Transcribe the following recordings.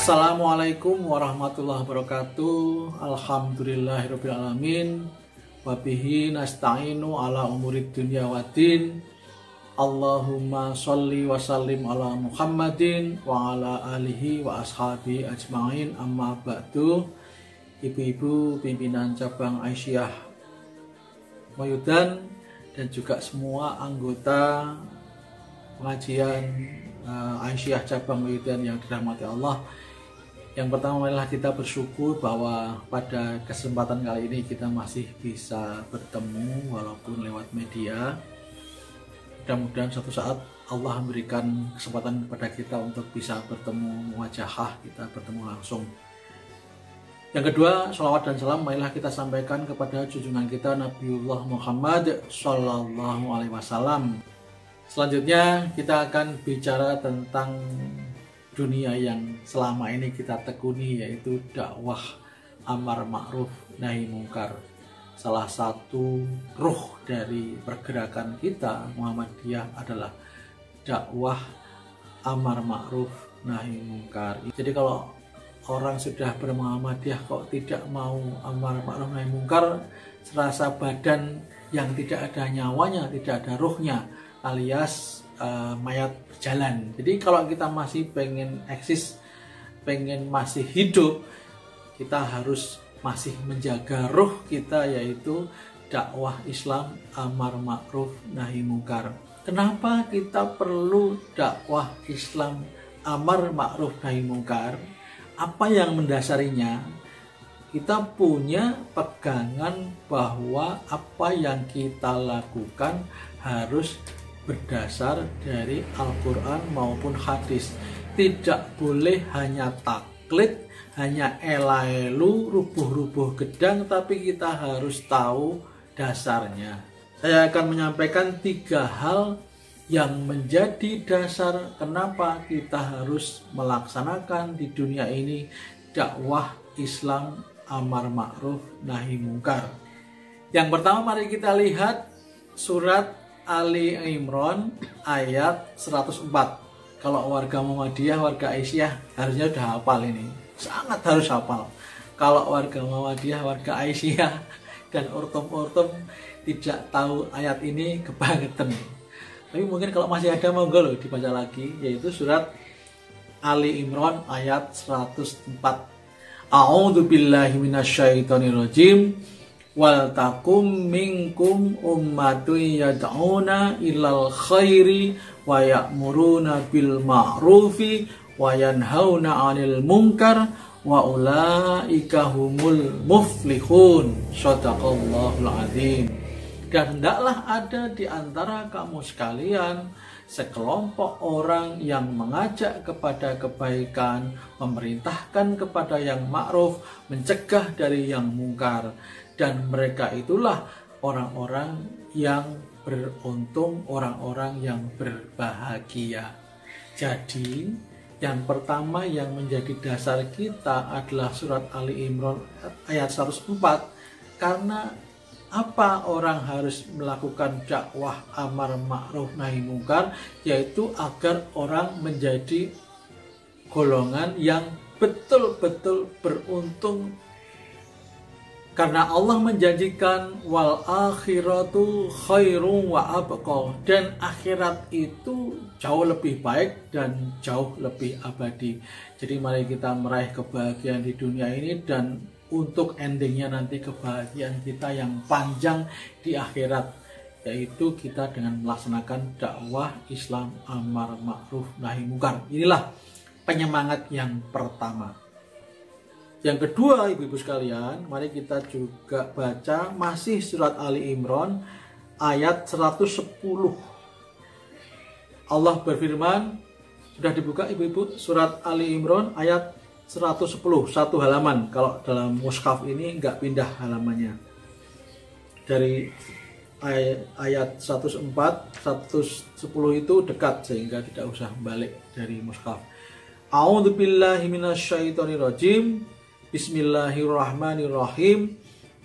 Assalamualaikum warahmatullahi wabarakatuh. Alhamdulillahirabbil alamin. Wa bihi nasta'inu ala umurid dunya waddin. Allahumma sholli wa sallim ala Muhammadin wa ala alihi wa ashabi ajmain. Amma ba'du. Ibu-ibu pimpinan cabang Aisyah Mayudan dan juga semua anggota pengajian Aisyah cabang Mayudan yang dirahmati Allah. Yang pertama adalah kita bersyukur bahwa pada kesempatan kali ini kita masih bisa bertemu walaupun lewat media. Mudah-mudahan suatu saat Allah memberikan kesempatan kepada kita untuk bisa bertemu wajah, kita bertemu langsung. Yang kedua, sholawat dan salam marilah kita sampaikan kepada junjungan kita Nabiullah Muhammad Sallallahu Alaihi Wasallam. Selanjutnya kita akan bicara tentang dunia yang selama ini kita tekuni, yaitu dakwah amar ma'ruf nahi mungkar. Salah satu ruh dari pergerakan kita Muhammadiyah adalah dakwah amar ma'ruf nahi mungkar. Jadi kalau orang sudah bermuhammadiyah kok tidak mau amar ma'ruf nahi mungkar, serasa badan yang tidak ada nyawanya, tidak ada ruhnya, alias mayat berjalan. Jadi kalau kita masih pengen eksis, pengen masih hidup, kita harus masih menjaga ruh kita, yaitu dakwah Islam amar ma'ruf nahi mungkar. Kenapa kita perlu dakwah Islam amar ma'ruf nahi mungkar? Apa yang mendasarinya? Kita punya pegangan bahwa apa yang kita lakukan harus berdasar dari Al-Quran maupun hadis. Tidak boleh hanya taklid, hanya ela-elu, rubuh-rubuh gedang, tapi kita harus tahu dasarnya. Saya akan menyampaikan 3 hal yang menjadi dasar kenapa kita harus melaksanakan di dunia ini dakwah Islam amar ma'ruf nahi mungkar. Yang pertama, mari kita lihat surat Ali Imran ayat 104. Kalau warga Muhammadiyah, warga Aisyah harusnya udah hafal ini. Sangat harus hafal. Kalau warga Muhammadiyah, warga Aisyah dan urtum-urtum tidak tahu ayat ini, kebangetan. Tapi mungkin kalau masih ada, monggo loh dibaca lagi, yaitu surat Ali Imran ayat 104. A'udzu billahi minasyaitonir rajim. Wal takum minkum ummatun yad'una ilal khairi wa ya'muruna bil ma'rufi wa yanhauna 'anil munkar wa ulaika humul muflihun. Shadaqallahul azim. Dan hendaklah ada di antara kamu sekalian sekelompok orang yang mengajak kepada kebaikan, memerintahkan kepada yang ma'ruf, mencegah dari yang mungkar. Dan mereka itulah orang-orang yang beruntung, orang-orang yang berbahagia. Jadi, yang pertama yang menjadi dasar kita adalah surat Ali Imran ayat 104. Karena apa orang harus melakukan dakwah amar ma'ruf nahi mungkar? Yaitu agar orang menjadi golongan yang betul-betul beruntung. Karena Allah menjanjikan wal akhiratu khairum wa abqa, dan akhirat itu jauh lebih baik dan jauh lebih abadi. Jadi mari kita meraih kebahagiaan di dunia ini, dan untuk endingnya nanti kebahagiaan kita yang panjang di akhirat, yaitu kita dengan melaksanakan dakwah Islam amar ma'ruf nahi mungkar. Inilah penyemangat yang pertama. Yang kedua, ibu-ibu sekalian, mari kita juga baca masih surat Ali Imran ayat 110. Allah berfirman, sudah dibuka ibu-ibu, surat Ali Imran ayat 110, satu halaman. Kalau dalam mushaf ini nggak pindah halamannya. Dari ayat 104, 110 itu dekat sehingga tidak usah balik dari mushaf. A'udzu billahi minasyaitonir rajim. Bismillahirrahmanirrahim.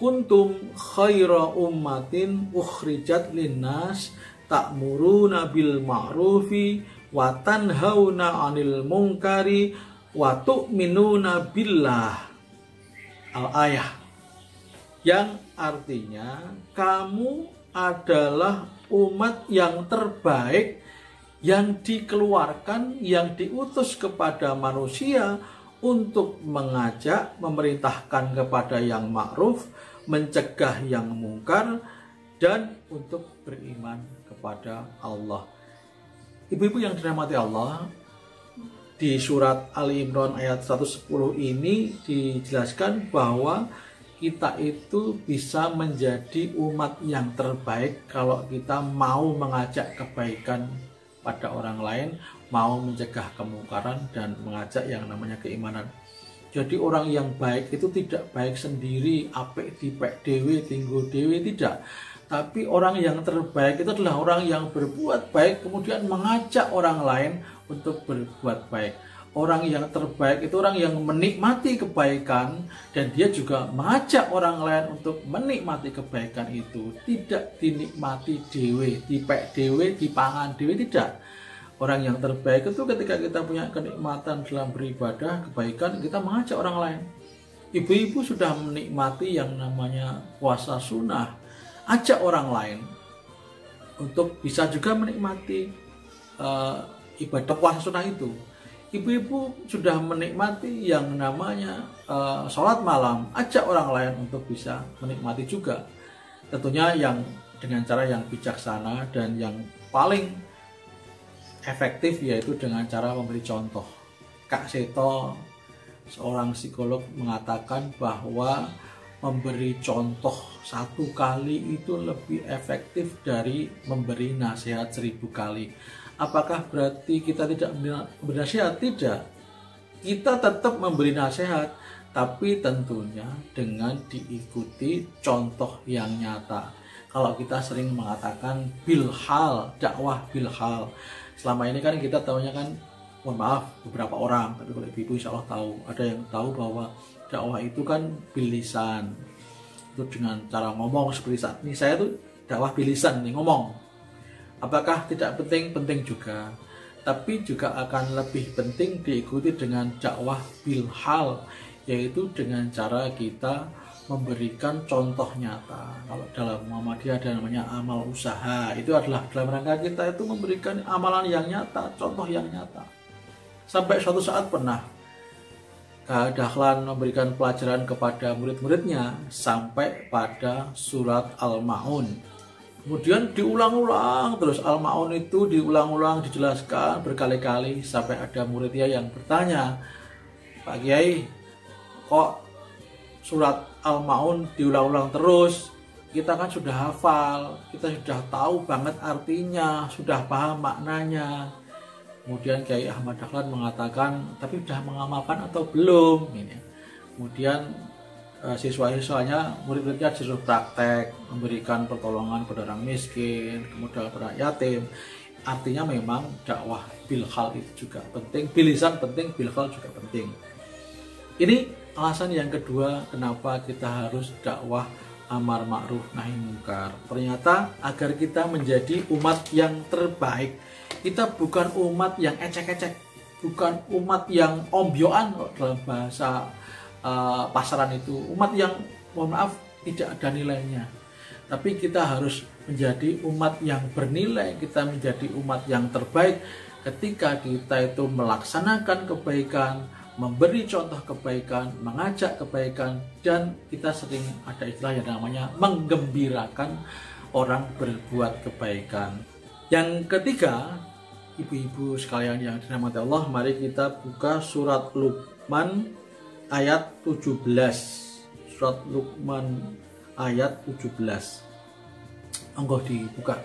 Kuntum khaira ummatin ukhrijat linnas ta'muruna bil ma'rufi wa tanhauna 'anil munkari wa tu'minuna billah al-ayah, yang artinya kamu adalah umat yang terbaik yang dikeluarkan, yang diutus kepada manusia untuk mengajak, memerintahkan kepada yang ma'ruf, mencegah yang mungkar, dan untuk beriman kepada Allah. Ibu-ibu yang dirahmati Allah, di surat Ali Imran ayat 110 ini dijelaskan bahwa kita itu bisa menjadi umat yang terbaik kalau kita mau mengajak kebaikan pada orang lain, mau mencegah kemungkaran dan mengajak yang namanya keimanan. Jadi orang yang baik itu tidak baik sendiri, apik dipek dewe, tinggo dewe, tidak. Tapi orang yang terbaik itu adalah orang yang berbuat baik kemudian mengajak orang lain untuk berbuat baik. Orang yang terbaik itu orang yang menikmati kebaikan dan dia juga mengajak orang lain untuk menikmati kebaikan itu. Tidak dinikmati dewe, dipek dewe, dipangan dewe, tidak. Orang yang terbaik itu ketika kita punya kenikmatan dalam beribadah, kebaikan, kita mengajak orang lain. Ibu-ibu sudah menikmati yang namanya puasa sunnah, ajak orang lain untuk bisa juga menikmati ibadah puasa sunnah itu. Ibu-ibu sudah menikmati yang namanya sholat malam, ajak orang lain untuk bisa menikmati juga. Tentunya yang dengan cara yang bijaksana dan yang paling efektif yaitu dengan cara memberi contoh. Kak Seto, seorang psikolog, mengatakan bahwa memberi contoh 1 kali itu lebih efektif dari memberi nasihat 1000 kali. Apakah berarti kita tidak memberi nasihat? Tidak. Kita tetap memberi nasihat, tapi tentunya dengan diikuti contoh yang nyata. Kalau kita sering mengatakan bilhal, dakwah bilhal. Selama ini kan kita tahunya kan, mohon maaf, beberapa orang, tapi kalau ibu insya Allah tahu, ada yang tahu bahwa dakwah itu kan bilisan. Itu dengan cara ngomong seperti saat ini saya tuh dakwah bilisan nih, ngomong. Apakah tidak penting? Penting juga. Tapi juga akan lebih penting diikuti dengan dakwah bilhal, yaitu dengan cara kita memberikan contoh nyata. Kalau dalam Muhammadiyah ada namanya amal usaha. Itu adalah dalam rangka kita itu memberikan amalan yang nyata, contoh yang nyata. Sampai suatu saat pernah Dahlan memberikan pelajaran kepada murid-muridnya sampai pada surat Al-Ma'un. Kemudian diulang-ulang terus Al-Ma'un itu diulang-ulang, dijelaskan berkali-kali sampai ada muridnya yang bertanya, Pak Kiai, kok surat Al-Ma'un diulang-ulang terus? Kita kan sudah hafal, kita sudah tahu banget artinya, sudah paham maknanya. Kemudian Kiai Ahmad Dahlan mengatakan, tapi sudah mengamalkan atau belum? Kemudian siswa-siswanya, murid-muridnya disuruh praktek, memberikan pertolongan pada orang miskin, kemudian pada yatim. Artinya memang dakwah bilhal itu juga penting, bilisan penting, bilhal juga penting. Ini alasan yang kedua kenapa kita harus dakwah amar ma'ruf nahi mungkar. Ternyata agar kita menjadi umat yang terbaik. Kita bukan umat yang ecek-ecek, bukan umat yang ombyoan dalam bahasa pasaran itu, umat yang mohon maaf tidak ada nilainya. Tapi kita harus menjadi umat yang bernilai, kita menjadi umat yang terbaik ketika kita itu melaksanakan kebaikan, memberi contoh kebaikan, mengajak kebaikan, dan kita sering ada istilah yang namanya menggembirakan orang berbuat kebaikan. Yang ketiga, ibu-ibu sekalian yang dirahmati Allah, mari kita buka surat Luqman ayat 17. Surat Luqman ayat 17. Monggo dibuka.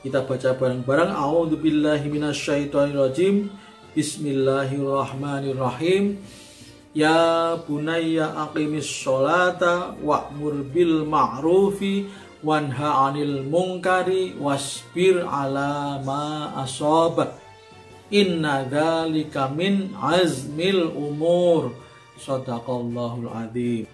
Kita baca bareng-bareng. A'udzubillahi minasyaitonirrajim. Bismillahirrahmanirrahim. Ya bunayya aqimis sholata wa'mur bil ma'rufi wanha 'anil munkari wasbir 'ala ma asabak. Inna dzalika min azmil umur. Shadaqallahul adzim.